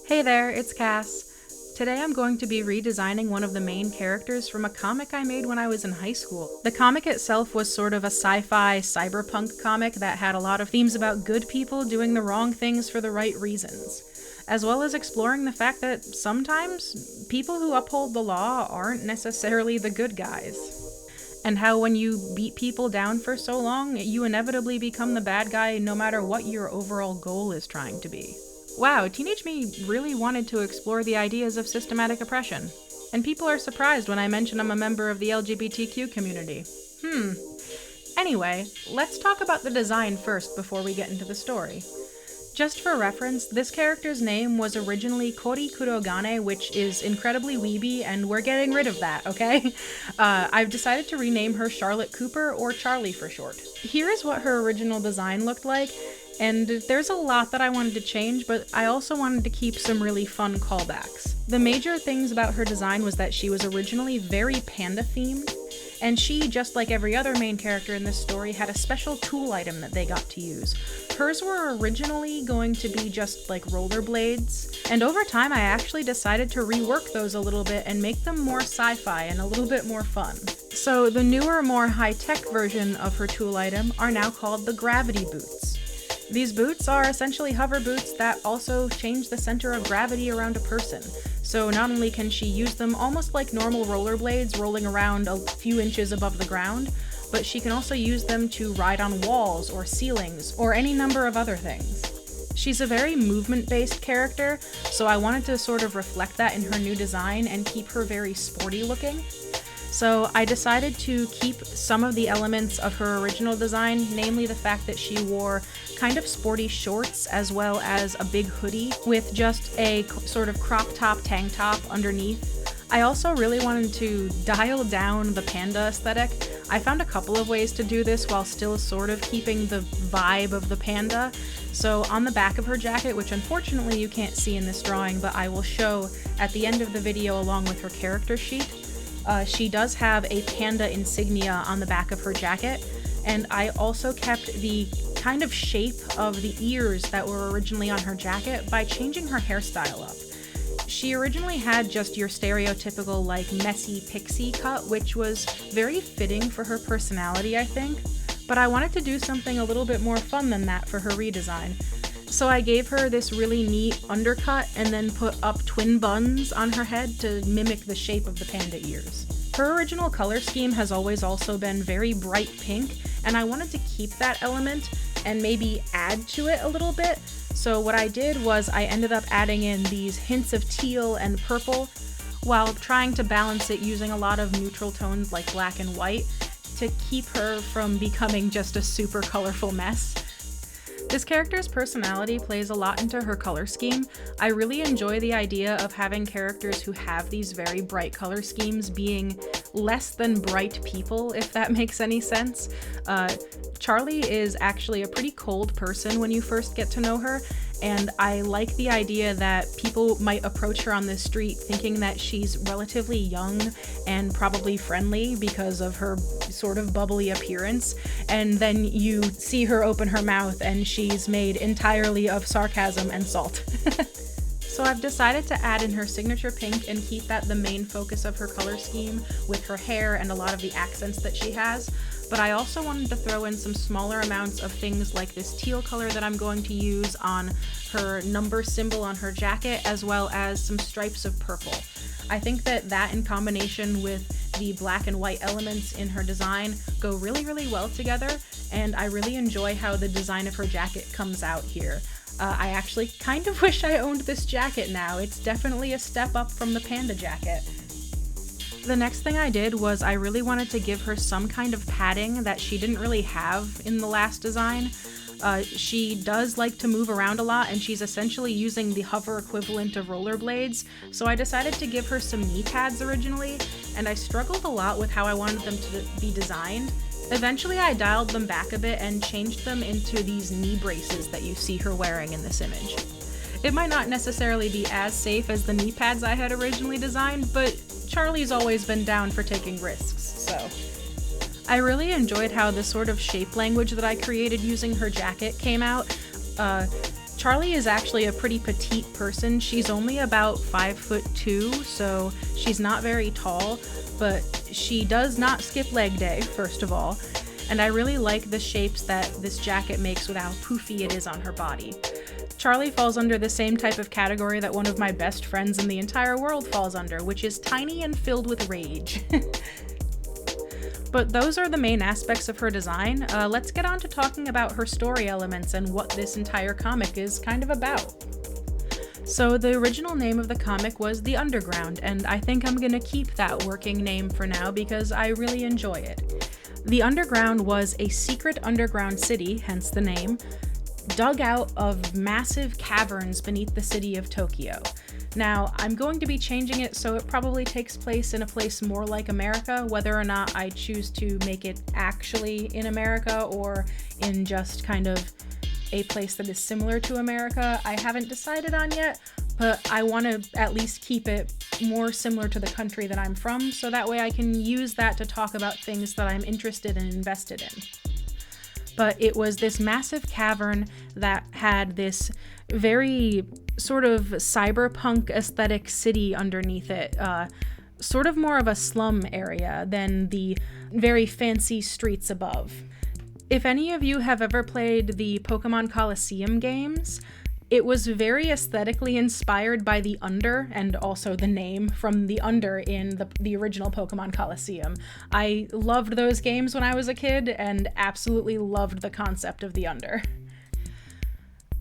Hey there, it's Cass. Today I'm going to be redesigning one of the main characters from a comic I made when I was in high school. The comic itself was sort of a sci-fi cyberpunk comic that had a lot of themes about good people doing the wrong things for the right reasons, as well as exploring the fact that sometimes people who uphold the law aren't necessarily the good guys. And how when you beat people down for so long, you inevitably become the bad guy no matter what your overall goal is trying to be. Wow, teenage me really wanted to explore the ideas of systematic oppression. And people are surprised when I mention I'm a member of the LGBTQ community. Anyway, let's talk about the design first before we get into the story. Just for reference, this character's name was originally Kori Kurogane, which is incredibly weeby, and we're getting rid of that, okay? I've decided to rename her Charlotte Cooper, or Charlie for short. Here is what her original design looked like, and there's a lot that I wanted to change, but I also wanted to keep some really fun callbacks. The major things about her design was that she was originally very panda-themed, and she, just like every other main character in this story, had a special tool item that they got to use. Hers were originally going to be just like rollerblades, and over time I actually decided to rework those a little bit and make them more sci-fi and a little bit more fun. So the newer, more high-tech version of her tool item are now called the gravity boots. These boots are essentially hover boots that also change the center of gravity around a person. So not only can she use them almost like normal rollerblades rolling around a few inches above the ground, but she can also use them to ride on walls or ceilings or any number of other things. She's a very movement-based character, so I wanted to sort of reflect that in her new design and keep her very sporty looking. So I decided to keep some of the elements of her original design, namely the fact that she wore kind of sporty shorts as well as a big hoodie with just a sort of crop top tank top underneath. I also really wanted to dial down the panda aesthetic. I found a couple of ways to do this while still sort of keeping the vibe of the panda. So on the back of her jacket, which unfortunately you can't see in this drawing, but I will show at the end of the video along with her character sheet, she does have a panda insignia on the back of her jacket, and I also kept the kind of shape of the ears that were originally on her jacket by changing her hairstyle up. She originally had just your stereotypical like messy pixie cut, which was very fitting for her personality, I think, but I wanted to do something a little bit more fun than that for her redesign. So I gave her this really neat undercut and then put up twin buns on her head to mimic the shape of the panda ears. Her original color scheme has always also been very bright pink, and I wanted to keep that element and maybe add to it a little bit. So what I did was I ended up adding in these hints of teal and purple while trying to balance it using a lot of neutral tones like black and white to keep her from becoming just a super colorful mess. This character's personality plays a lot into her color scheme. I really enjoy the idea of having characters who have these very bright color schemes being less than bright people, if that makes any sense. Charlie is actually a pretty cold person when you first get to know her, and I like the idea that people might approach her on the street thinking that she's relatively young and probably friendly because of her sort of bubbly appearance, and then you see her open her mouth and she's made entirely of sarcasm and salt. So I've decided to add in her signature pink and keep that the main focus of her color scheme with her hair and a lot of the accents that she has. But I also wanted to throw in some smaller amounts of things like this teal color that I'm going to use on her number symbol on her jacket, as well as some stripes of purple. I think that in combination with the black and white elements in her design go really, really well together, and I really enjoy how the design of her jacket comes out here. I actually kind of wish I owned this jacket now. It's definitely a step up from the panda jacket. The next thing I did was I really wanted to give her some kind of padding that she didn't really have in the last design. She does like to move around a lot, and she's essentially using the hover equivalent of rollerblades, so I decided to give her some knee pads originally, and I struggled a lot with how I wanted them to be designed. Eventually I dialed them back a bit and changed them into these knee braces that you see her wearing in this image. It might not necessarily be as safe as the knee pads I had originally designed, but Charlie's always been down for taking risks, so. I really enjoyed how the sort of shape language that I created using her jacket came out. Charlie is actually a pretty petite person. She's only about 5'2", so she's not very tall, but she does not skip leg day, first of all. And I really like the shapes that this jacket makes with how poofy it is on her body. Charlie falls under the same type of category that one of my best friends in the entire world falls under, which is tiny and filled with rage. But those are the main aspects of her design. Let's get on to talking about her story elements and what this entire comic is kind of about. So the original name of the comic was The Underground, and I think I'm gonna keep that working name for now because I really enjoy it. The Underground was a secret underground city, hence the name, dug out of massive caverns beneath the city of Tokyo. Now, I'm going to be changing it so it probably takes place in a place more like America, whether or not I choose to make it actually in America or in just kind of a place that is similar to America. I haven't decided on yet, but I want to at least keep it more similar to the country that I'm from, so that way I can use that to talk about things that I'm interested and invested in. But it was this massive cavern that had this very sort of cyberpunk aesthetic city underneath it, sort of more of a slum area than the very fancy streets above. If any of you have ever played the Pokemon Coliseum games, it was very aesthetically inspired by the Under, and also the name from the Under in the original Pokemon Coliseum. I loved those games when I was a kid, and absolutely loved the concept of the Under.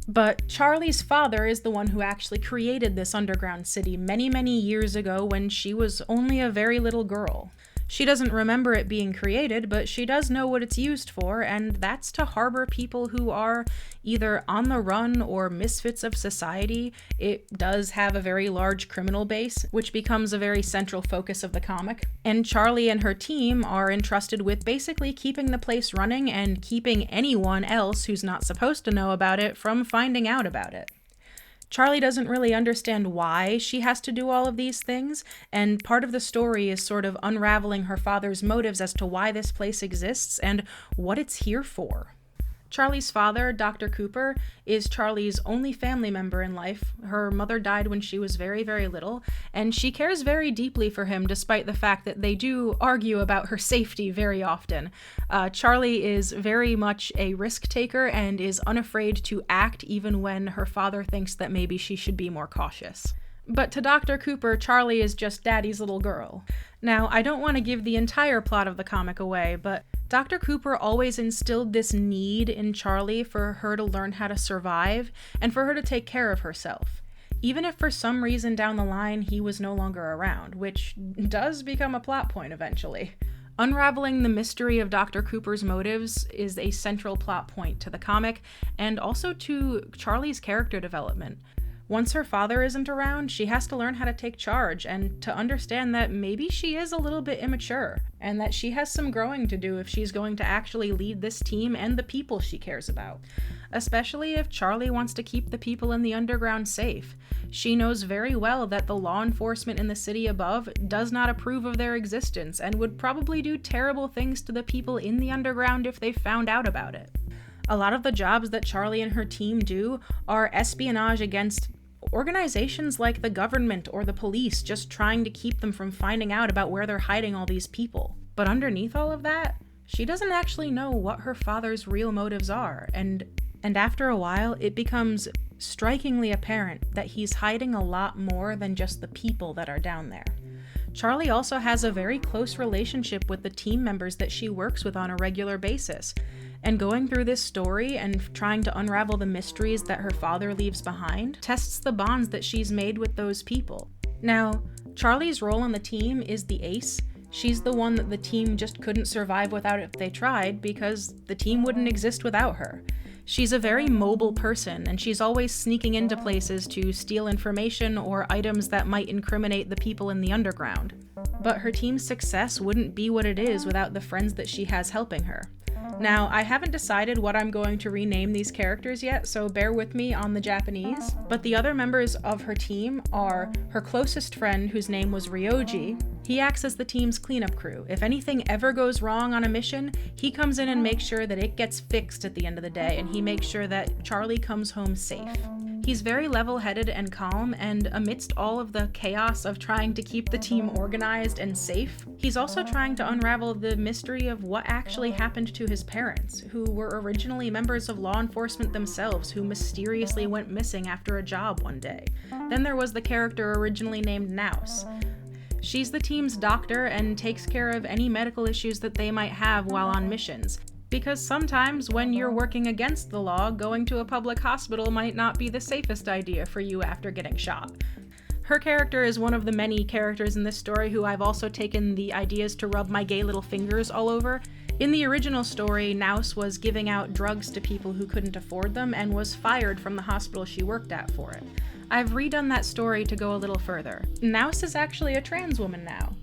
But Charlie's father is the one who actually created this underground city many, many years ago when she was only a very little girl. She doesn't remember it being created, but she does know what it's used for, and that's to harbor people who are either on the run or misfits of society. It does have a very large criminal base, which becomes a very central focus of the comic. And Charlie and her team are entrusted with basically keeping the place running and keeping anyone else who's not supposed to know about it from finding out about it. Charlie doesn't really understand why she has to do all of these things, and part of the story is sort of unraveling her father's motives as to why this place exists and what it's here for. Charlie's father, Dr. Cooper, is Charlie's only family member in life. Her mother died when she was very, very little, and she cares very deeply for him despite the fact that they do argue about her safety very often. Charlie is very much a risk taker and is unafraid to act even when her father thinks that maybe she should be more cautious. But to Dr. Cooper, Charlie is just Daddy's little girl. Now, I don't want to give the entire plot of the comic away, but Dr. Cooper always instilled this need in Charlie for her to learn how to survive and for her to take care of herself, even if for some reason down the line he was no longer around, which does become a plot point eventually. Unraveling the mystery of Dr. Cooper's motives is a central plot point to the comic and also to Charlie's character development. Once her father isn't around, she has to learn how to take charge and to understand that maybe she is a little bit immature and that she has some growing to do if she's going to actually lead this team and the people she cares about. Especially if Charlie wants to keep the people in the underground safe. She knows very well that the law enforcement in the city above does not approve of their existence and would probably do terrible things to the people in the underground if they found out about it. A lot of the jobs that Charlie and her team do are espionage against organizations like the government or the police, just trying to keep them from finding out about where they're hiding all these people. But underneath all of that, she doesn't actually know what her father's real motives are, and after a while, it becomes strikingly apparent that he's hiding a lot more than just the people that are down there. Charlie also has a very close relationship with the team members that she works with on a regular basis. And going through this story and trying to unravel the mysteries that her father leaves behind tests the bonds that she's made with those people. Now, Charlie's role on the team is the ace. She's the one that the team just couldn't survive without if they tried, because the team wouldn't exist without her. She's a very mobile person, and she's always sneaking into places to steal information or items that might incriminate the people in the underground. But her team's success wouldn't be what it is without the friends that she has helping her. Now, I haven't decided what I'm going to rename these characters yet, so bear with me on the Japanese, but the other members of her team are her closest friend, whose name was Ryoji. He acts as the team's cleanup crew. If anything ever goes wrong on a mission, he comes in and makes sure that it gets fixed at the end of the day, and he makes sure that Charlie comes home safe. He's very level-headed and calm, and amidst all of the chaos of trying to keep the team organized and safe, he's also trying to unravel the mystery of what actually happened to his parents, who were originally members of law enforcement themselves, who mysteriously went missing after a job one day. Then there was the character originally named Naus. She's the team's doctor and takes care of any medical issues that they might have while on missions. Because sometimes when you're working against the law, going to a public hospital might not be the safest idea for you after getting shot. Her character is one of the many characters in this story who I've also taken the ideas to rub my gay little fingers all over. In the original story, Naus was giving out drugs to people who couldn't afford them and was fired from the hospital she worked at for it. I've redone that story to go a little further. Naus is actually a trans woman now.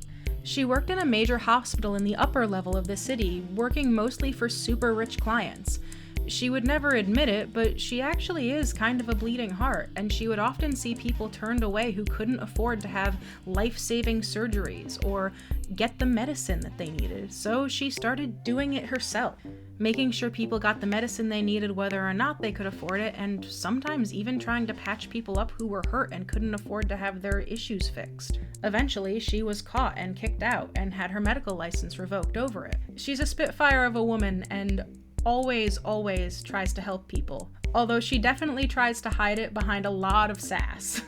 She worked in a major hospital in the upper level of the city, working mostly for super rich clients. She would never admit it, but she actually is kind of a bleeding heart, and she would often see people turned away who couldn't afford to have life-saving surgeries or get the medicine that they needed. So she started doing it herself, making sure people got the medicine they needed whether or not they could afford it, and sometimes even trying to patch people up who were hurt and couldn't afford to have their issues fixed. Eventually, she was caught and kicked out and had her medical license revoked over it. She's a spitfire of a woman and always tries to help people, although she definitely tries to hide it behind a lot of sass.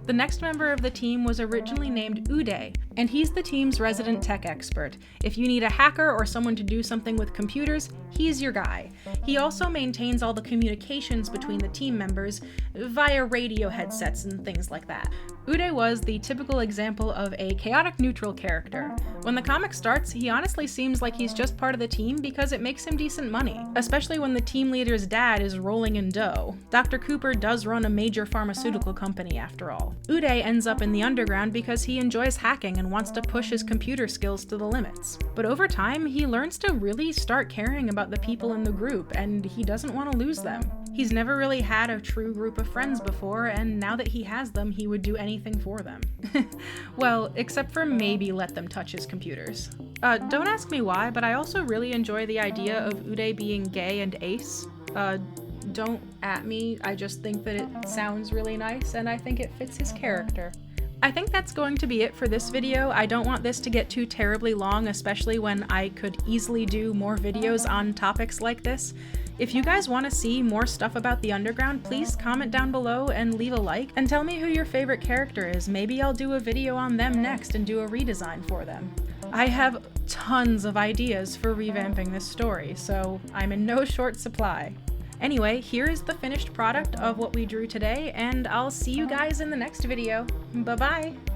The next member of the team was originally named Uday, and he's the team's resident tech expert. If you need a hacker or someone to do something with computers, he's your guy. He also maintains all the communications between the team members via radio headsets and things like that. Uday was the typical example of a chaotic neutral character. When the comic starts, he honestly seems like he's just part of the team because it makes him decent money, especially when the team leader's dad is rolling in dough. Dr. Cooper does run a major pharmaceutical company after all. Uday ends up in the underground because he enjoys hacking and wants to push his computer skills to the limits. But over time, he learns to really start caring about the people in the group, and he doesn't want to lose them. He's never really had a true group of friends before, and now that he has them, he would do anything for them. Well, except for maybe let them touch his computers. Don't ask me why, but I also really enjoy the idea of Uday being gay and ace. Don't at me, I just think that it sounds really nice, and I think it fits his character. I think that's going to be it for this video. I don't want this to get too terribly long, especially when I could easily do more videos on topics like this. If you guys want to see more stuff about the Underground, please comment down below and leave a like, and tell me who your favorite character is. Maybe I'll do a video on them next and do a redesign for them. I have tons of ideas for revamping this story, so I'm in no short supply. Anyway, here is the finished product of what we drew today, and I'll see you guys in the next video. Bye-bye!